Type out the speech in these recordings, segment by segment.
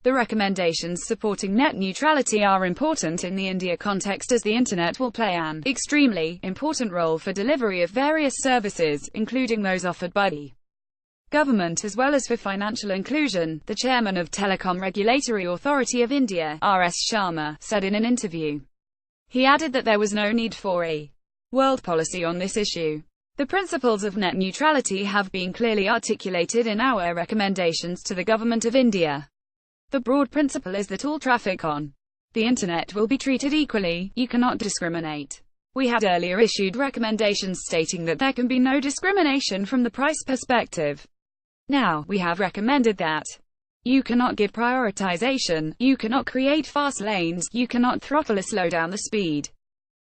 The recommendations supporting net neutrality are important in the India context, as the Internet will play an extremely important role for delivery of various services, including those offered by the government as well as for financial inclusion, the chairman of Telecom Regulatory Authority of India, R.S. Sharma, said in an interview. He added that there was no need for a world policy on this issue. The principles of net neutrality have been clearly articulated in our recommendations to the Government of India. The broad principle is that all traffic on the Internet will be treated equally. You cannot discriminate. We had earlier issued recommendations stating that there can be no discrimination from the price perspective. Now, we have recommended that you cannot give prioritization, you cannot create fast lanes, you cannot throttle or slow down the speed.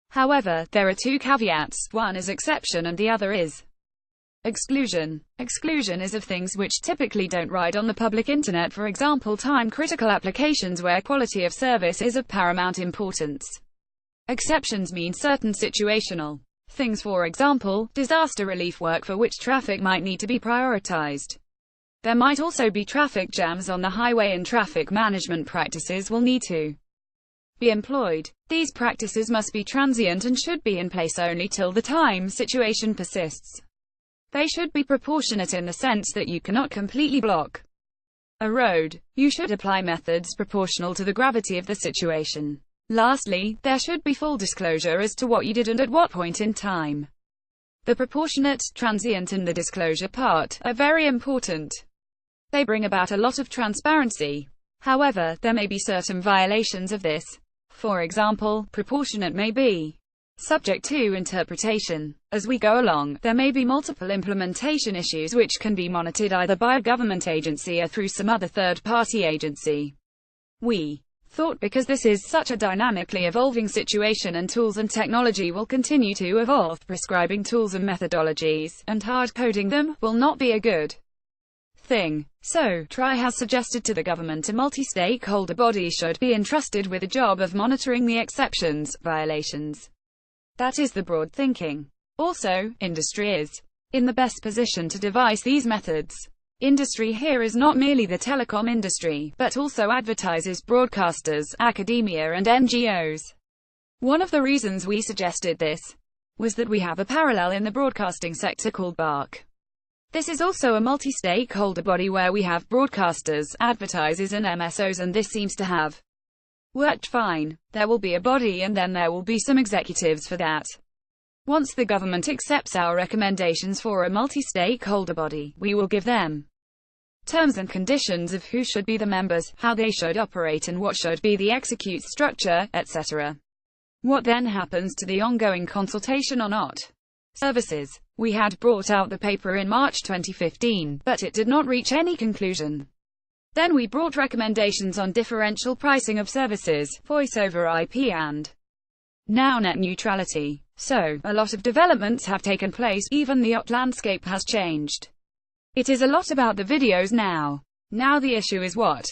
However, there are two caveats, one is exception and the other is exclusion. Exclusion is of things which typically don't ride on the public Internet, for example time-critical applications where quality of service is of paramount importance. Exceptions mean certain situational things, for example, disaster relief work for which traffic might need to be prioritized. There might also be traffic jams on the highway and traffic management practices will need to be employed. These practices must be transient and should be in place only till the time situation persists. They should be proportionate in the sense that you cannot completely block a road. You should apply methods proportional to the gravity of the situation. Lastly, there should be full disclosure as to what you did and at what point in time. The proportionate, transient and the disclosure part are very important. They bring about a lot of transparency. However, there may be certain violations of this. For example, proportionate may be subject to interpretation. As we go along, there may be multiple implementation issues which can be monitored either by a government agency or through some other third-party agency. We thought because this is such a dynamically evolving situation and tools and technology will continue to evolve, prescribing tools and methodologies, and hard-coding them, will not be a good thing. So, TRAI has suggested to the government a multi-stakeholder body should be entrusted with the job of monitoring the exceptions, violations. That is the broad thinking. Also, industry is in the best position to devise these methods. Industry here is not merely the telecom industry, but also advertisers, broadcasters, academia and NGOs. One of the reasons we suggested this was that we have a parallel in the broadcasting sector called BARC. This is also a multi-stakeholder body where we have broadcasters, advertisers and MSOs, and this seems to have worked fine. There will be a body and then there will be some executives for that. Once the government accepts our recommendations for a multi-stakeholder body, we will give them terms and conditions of who should be the members, how they should operate and what should be the execute structure, etc. What then happens to the ongoing consultation or not? Services. We had brought out the paper in March 2015, but it did not reach any conclusion. Then we brought recommendations on differential pricing of services, voice over IP and now net neutrality. So, a lot of developments have taken place, even the OT landscape has changed. It is a lot about the videos now. Now the issue is what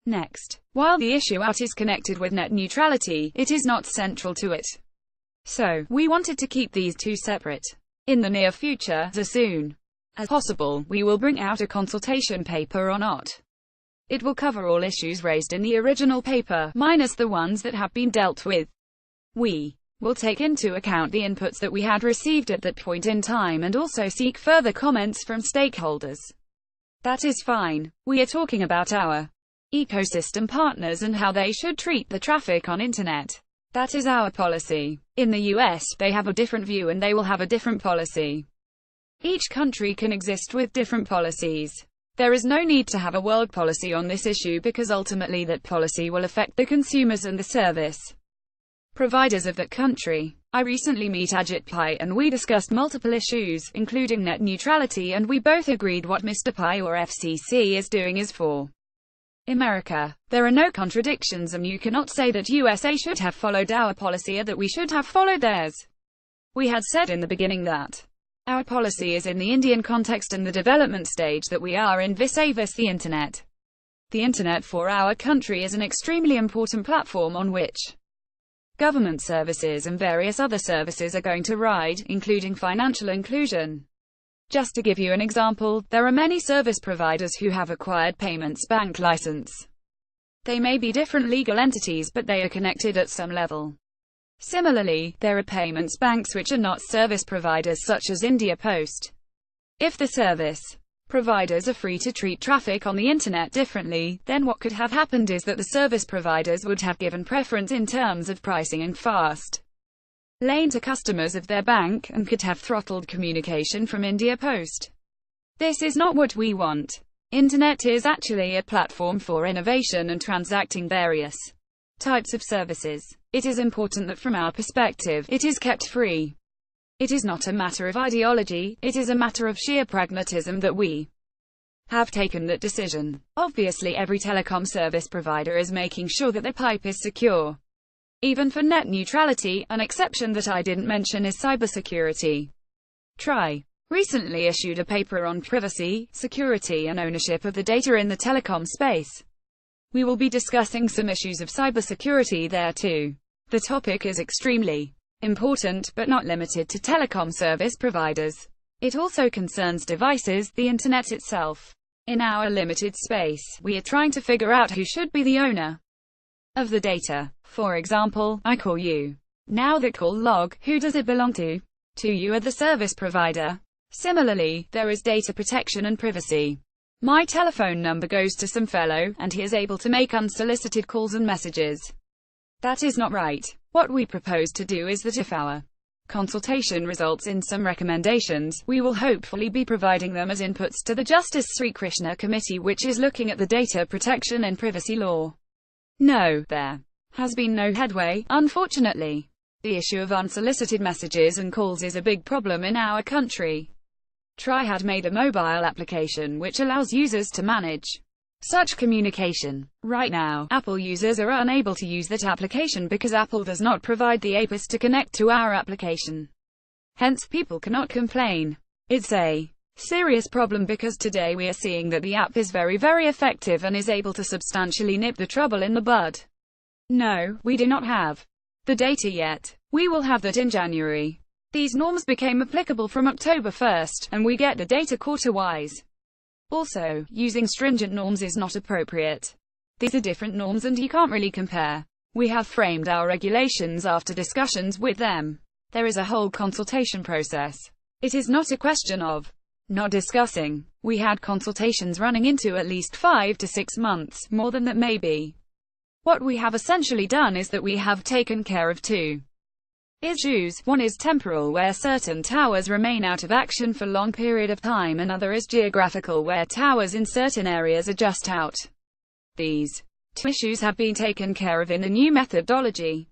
next. While the issue out is connected with net neutrality, it is not central to it. So, we wanted to keep these two separate. In the near future, as soon as possible, we will bring out a consultation paper on OT. It will cover all issues raised in the original paper, minus the ones that have been dealt with. We will take into account the inputs that we had received at that point in time and also seek further comments from stakeholders. That is fine. We are talking about our ecosystem partners and how they should treat the traffic on Internet. That is our policy. In the US, they have a different view and they will have a different policy. Each country can exist with different policies. There is no need to have a world policy on this issue because ultimately that policy will affect the consumers and the service providers of that country. I recently met Ajit Pai and we discussed multiple issues, including net neutrality, and we both agreed what Mr. Pai or FCC is doing is for America. There are no contradictions and you cannot say that USA should have followed our policy or that we should have followed theirs. We had said in the beginning that our policy is in the Indian context and the development stage that we are in vis-a-vis the Internet. The Internet for our country is an extremely important platform on which government services and various other services are going to ride, including financial inclusion. Just to give you an example, there are many service providers who have acquired payments bank license. They may be different legal entities, but they are connected at some level. Similarly, there are payments banks which are not service providers such as India Post. If the service providers are free to treat traffic on the internet differently, then what could have happened is that the service providers would have given preference in terms of pricing and fast lane to customers of their bank, and could have throttled communication from India Post. This is not what we want. Internet is actually a platform for innovation and transacting various types of services. It is important that from our perspective, it is kept free. It is not a matter of ideology, it is a matter of sheer pragmatism that we have taken that decision. Obviously, every telecom service provider is making sure that their pipe is secure. Even for net neutrality, an exception that I didn't mention is cybersecurity. TRAI recently issued a paper on privacy, security and ownership of the data in the telecom space. We will be discussing some issues of cybersecurity there too. The topic is extremely important, but not limited to telecom service providers. It also concerns devices, the internet itself. In our limited space, we are trying to figure out who should be the owner of the data. For example, I call you. Now that call log, who does it belong to? To you or the service provider? Similarly, there is data protection and privacy. My telephone number goes to some fellow, and he is able to make unsolicited calls and messages. That is not right. What we propose to do is that if our consultation results in some recommendations, we will hopefully be providing them as inputs to the Justice Sri Krishna Committee, which is looking at the data protection and privacy law. No, there has been no headway, unfortunately. The issue of unsolicited messages and calls is a big problem in our country. TRAI had made a mobile application which allows users to manage such communication. Right now, Apple users are unable to use that application because Apple does not provide the APIs to connect to our application. Hence, people cannot complain. It's a serious problem because today we are seeing that the app is very effective and is able to substantially nip the trouble in the bud. No, we do not have the data yet. We will have that in January. These norms became applicable from October 1st, and we get the data quarter-wise. Also, using stringent norms is not appropriate. These are different norms and you can't really compare. We have framed our regulations after discussions with them. There is a whole consultation process. It is not a question of not discussing. We had consultations running into at least 5 to 6 months, more than that maybe. What we have essentially done is that we have taken care of two issues. One is temporal, where certain towers remain out of action for a long period of time, and other is geographical, where towers in certain areas are just out. These two issues have been taken care of in the new methodology.